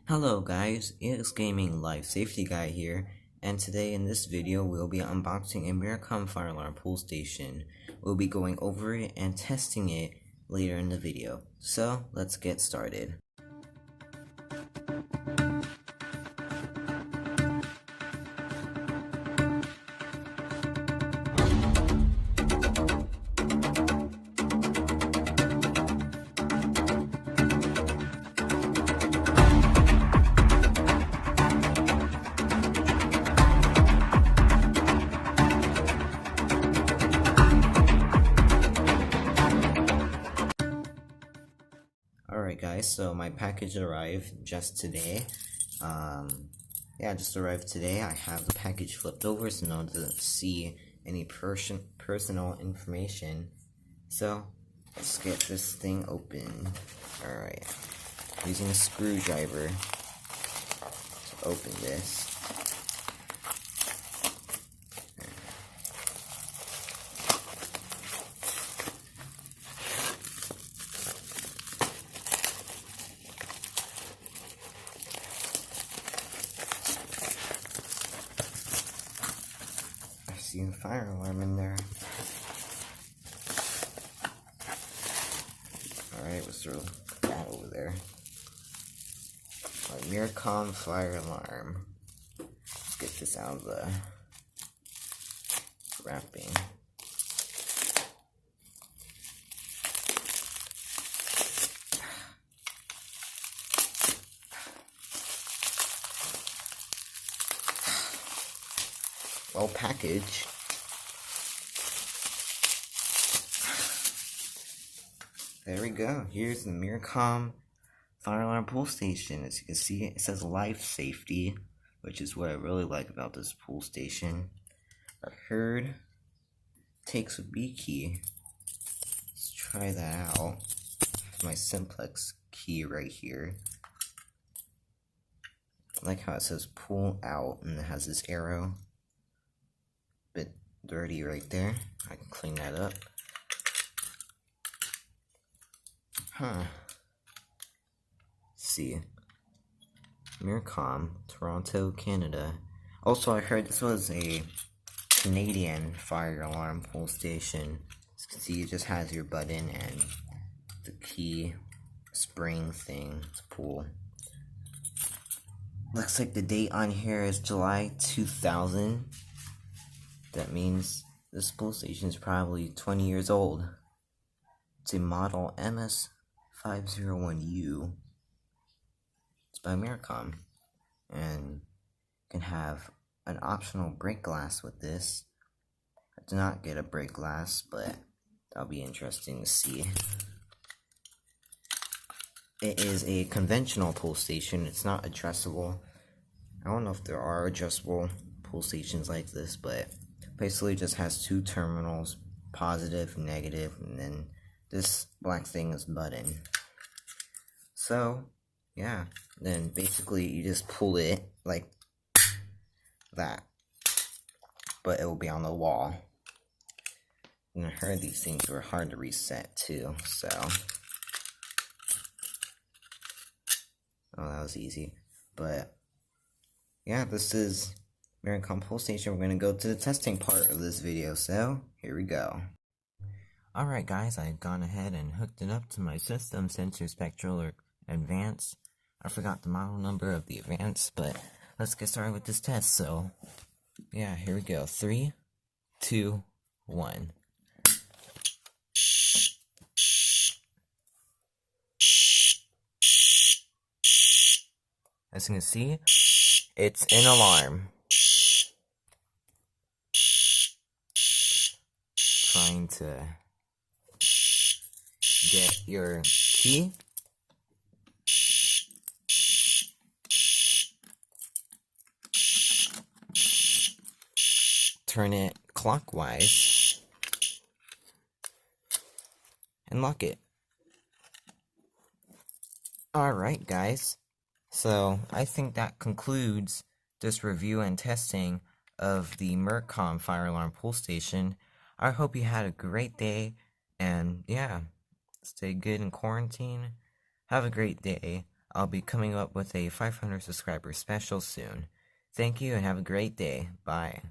Hello guys, it's Gaming Life Safety Guy here, and today in this video we'll be unboxing a Mircom fire alarm pull station. We'll be going over it and testing it later in the video. So let's get started. Alright guys, so my package arrived just today. Just arrived today. I have the package flipped over so no one doesn't see any personal information. So, let's get this thing open. Alright, using a screwdriver to open this. I see a fire alarm in there. Alright, let's throw that over there. My Mircom fire alarm. Let's get this out of the wrapping. Well packaged. There we go. Here's the Mircom fire alarm pull station. As you can see, it says life safety, which is what I really like about this pull station. I heard it takes a B key. Let's try that out. My simplex key right here. I like how it says pull out and it has this arrow. Bit dirty right there. I can clean that up. Let's see. Mircom, Toronto, Canada. Also, I heard this was a Canadian fire alarm pull station. As you can see, it just has your button and the key spring thing to pull. Looks like the date on here is July 2000. That means this pull station is probably 20 years old. It's a model MS-501U. It's by Mircom. And you can have an optional break glass with this. I did not get a break glass, but that'll be interesting to see. It is a conventional pull station. It's not adjustable. I don't know if there are adjustable pull stations like this, but basically just has two terminals, positive, negative, and then this black thing is button. So, yeah, then basically you just pull it like that, but it will be on the wall. And I heard these things were hard to reset too, so. Oh, that was easy. But, yeah, this is Mircom pull station. We're going to go to the testing part of this video, so here we go. Alright guys, I've gone ahead and hooked it up to my system sensor spectral or advanced. I forgot the model number of the advanced, but let's get started with this test. So, yeah, here we go. 3, 2, 1. As you can see, it's an alarm. Trying to get your key. Turn it clockwise and lock it. Alright guys, so I think that concludes this review and testing of the Mircom fire alarm pull station. I hope you had a great day, and yeah, stay good in quarantine. Have a great day. I'll be coming up with a 500 subscriber special soon. Thank you and have a great day. Bye.